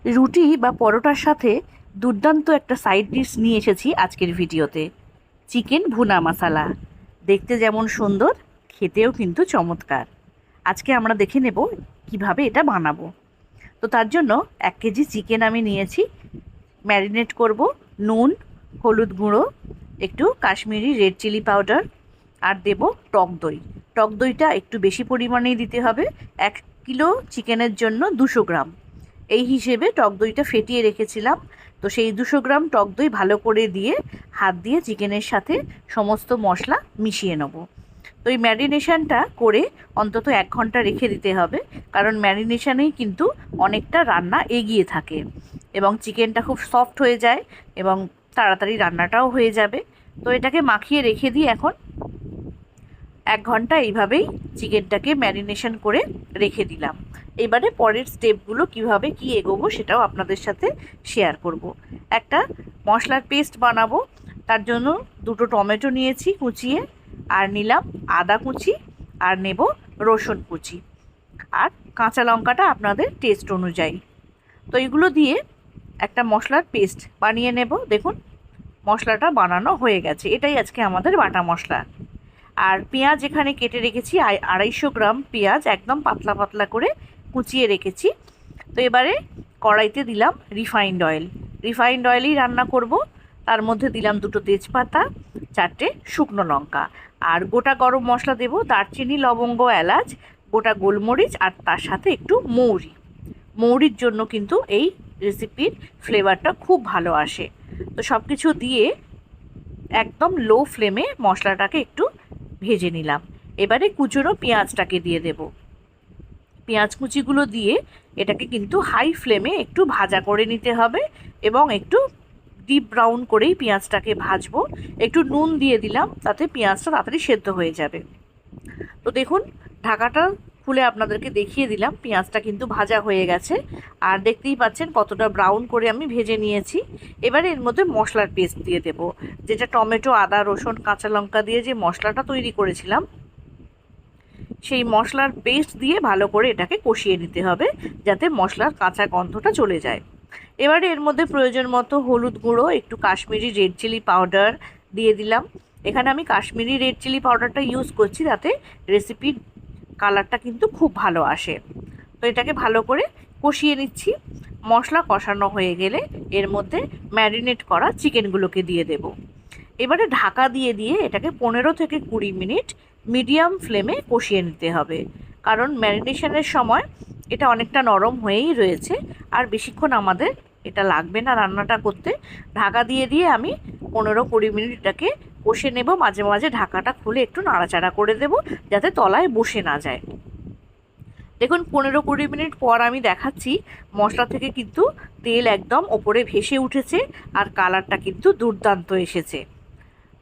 রুটি বা পরোটার সাথে দুর্দান্ত একটা সাইড ডিশ নিয়ে এসেছি আজকের ভিডিওতে। চিকেন ভুনা মশালা। দেখতে যেমন সুন্দর, খেতেও কিন্তু চমৎকার। আজকে আমরা দেখে নেব কিভাবে এটা বানাবো। তো তার জন্য 1 কেজি চিকেন আমি নিয়েছি। ম্যারিনেট করব নুন, হলুদ গুঁড়ো, একটু কাশ্মীরি রেড চিলি পাউডার, আর দেব টক দই। টক দইটা একটু বেশি পরিমাণেই দিতে হবে। 1 কিলো চিকেনের জন্য 200 গ্রাম, এই হিসেবে টক দইটা ফেটিয়ে রেখেছিলাম। তো সেই 200 গ্রাম টক দই ভালো করে দিয়ে হাত দিয়ে চিকেনের সাথে সমস্ত মশলা মিশিয়ে নেব। তো এই ম্যারিনেশনটা করে অন্তত 1 ঘন্টা রেখে দিতে হবে, কারণ ম্যারিনেশনেই কিন্তু অনেকটা রান্না এগিয়ে থাকে এবং চিকেনটা খুব সফট হয়ে যায় এবং তাড়াতাড়ি রান্নাটাও হয়ে যাবে। তো এটাকে মাখিয়ে রেখে দিই এখন 1 ঘন্টা। এইভাবেই চিকেনটাকে ম্যারিনেশন করে রেখে দিলাম। এবারে পরের স্টেপগুলো কিভাবে কি এগোবো সেটাও আপনাদের সাথে শেয়ার করব। একটা মশলার পেস্ট বানাবো। তার জন্য 2টো টমেটো নিয়েছি কুচিয়ে, আর নিলাম আদা কুচি, আর নেব রসুন কুচি, আর কাঁচা লঙ্কাটা আপনাদের টেস্ট অনুযায়ী। তো এগুলো দিয়ে একটা মশলার পেস্ট বানিয়ে নেব। দেখুন মশলাটা বানানো হয়ে গেছে। এটাই আজকে আমাদের বাটা মশলা। আর পেঁয়াজ এখানে কেটে রেখেছি 250 গ্রাম পেঁয়াজ, একদম পাতলা পাতলা করে কুচিয়ে রেখেছি। তো এবারে কড়াইতে দিলাম রিফাইন্ড অয়েল। রিফাইন্ড অয়েলেই রান্না করব। তার মধ্যে দিলাম 2টো তেজপাতা, 4টে শুকনো লঙ্কা, আর গোটা গরম মশলা দেব, দারচিনি, লবঙ্গ, এলাচ, গোটা গোলমরিচ, আর তার সাথে একটু মৌরি। মৌরির জন্য কিন্তু এই রেসিপির ফ্লেভারটা খুব ভালো আসে। তো সব কিছু দিয়ে একদম লো ফ্লেমে মশলাটাকে একটু ভেজে নিলাম। এবারে কুচনো পেঁয়াজটাকে দিয়ে দেব। পেঁয়াজ কুচিগুলো দিয়ে এটাকে কিন্তু হাই ফ্লেমে একটু ভাজা করে নিতে হবে এবং একটু ডিপ ব্রাউন করেই পেঁয়াজটাকে ভাজবো। একটু নুন দিয়ে দিলাম, তাতে পেঁয়াজটা তাড়াতাড়ি সেদ্ধ হয়ে যাবে। তো দেখুন ঢাকাটা খুলে আপনাদেরকে দেখিয়ে দিলাম, পেঁয়াজটা কিন্তু ভাজা হয়ে গেছে, আর দেখতেই পাচ্ছেন কতটা ব্রাউন করে আমি ভেজে নিয়েছি। এবারে এর মধ্যে মশলার পেস্ট দিয়ে দেব, যেটা টমেটো, আদা, রসুন, কাঁচা লঙ্কা দিয়ে যে মশলাটা তৈরি করেছিলাম, সেই মশলার পেস্ট দিয়ে ভালো করে এটাকে কষিয়ে নিতে হবে, যাতে মশলার কাঁচা গন্ধটা চলে যায়। এবারে এর মধ্যে প্রয়োজন মতো হলুদ গুঁড়ো, একটু কাশ্মীরি রেড চিলি পাউডার দিয়ে দিলাম। এখানে আমি কাশ্মীরি রেড চিলি পাউডারটা ইউজ করছি, তাতে রেসিপির কালারটা কিন্তু খুব ভালো আসে। তো এটাকে ভালো করে কষিয়ে নিচ্ছি। মশলা কষানো হয়ে গেলে এর মধ্যে ম্যারিনেট করা চিকেনগুলোকে দিয়ে দেব। এবারে ঢাকা দিয়ে দিয়ে এটাকে 15 থেকে 20 মিনিট মিডিয়াম ফ্লেমে কষিয়ে নিতে হবে, কারণ ম্যারিনেশনের সময় এটা অনেকটা নরম হয়েই রয়েছে, আর বেশিক্ষণ আমাদের এটা লাগবে না রান্নাটা করতে। ঢাকা দিয়ে দিয়ে আমি 15-20 মিনিট এটাকে কষে নেব। মাঝে মাঝে ঢাকাটা খুলে একটু নাড়াচাড়া করে দেব, যাতে তলায় বসে না যায়। দেখুন 15-20 মিনিট পর আমি দেখাচ্ছি, মশলা থেকে কিন্তু তেল একদম ওপরে ভেসে উঠেছে, আর কালারটা কিন্তু দুর্দান্ত এসেছে।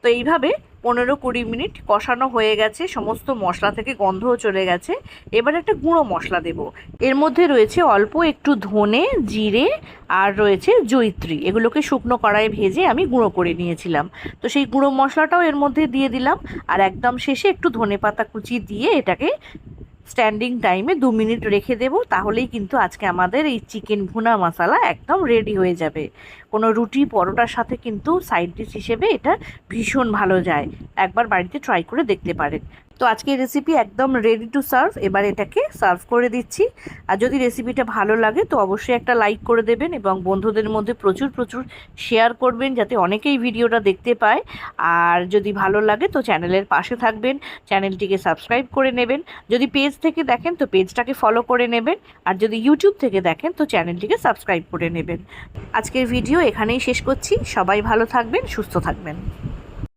তো এইভাবে 15-20 মিনিট কষানো হয়ে গেছে, সমস্ত মশলা থেকে গন্ধও চলে গেছে। এবার একটা গুঁড়ো মশলা দেব। এর মধ্যে রয়েছে অল্প একটু ধনে, জিরে, আর রয়েছে জয়িত্রী। এগুলোকে শুকনো কড়াইয়ে ভেজে আমি গুঁড়ো করে নিয়েছিলাম। তো সেই গুঁড়ো মশলাটাও এর মধ্যে দিয়ে দিলাম, আর একদম শেষে একটু ধনেপাতা কুচি দিয়ে এটাকে স্ট্যান্ডিং টাইমে 2 মিনিট রেখে দেব। তাহলেই কিন্তু আজকে আমাদের এই চিকেন ভুনা মশালা একদম রেডি হয়ে যাবে। কোনো রুটি পরোটার সাথে কিন্তু সাইড ডিশ হিসেবে এটা ভীষণ ভালো যায়। একবার বাড়িতে ট্রাই করে দেখতে পারেন। তো আজকের রেসিপি একদম রেডি টু সার্ভ। এবার এটাকে সার্ভ করে দিচ্ছি। আর যদি রেসিপিটা ভালো লাগে তো অবশ্যই একটা লাইক করে দেবেন এবং বন্ধুদের মধ্যে প্রচুর প্রচুর শেয়ার করবেন, যাতে অনেকেই ভিডিওটা দেখতে পায়। আর যদি ভালো লাগে তো চ্যানেলের পাশে থাকবেন, চ্যানেলটিকে সাবস্ক্রাইব করে নেবেন। যদি পেজ থেকে দেখেন তো পেজটাকে ফলো করে নেবেন, আর যদি ইউটিউব থেকে দেখেন তো চ্যানেলটিকে সাবস্ক্রাইব করে নেবেন। আজকের ভিডিও এখানেই শেষ করছি। সবাই ভালো থাকবেন, সুস্থ থাকবেন।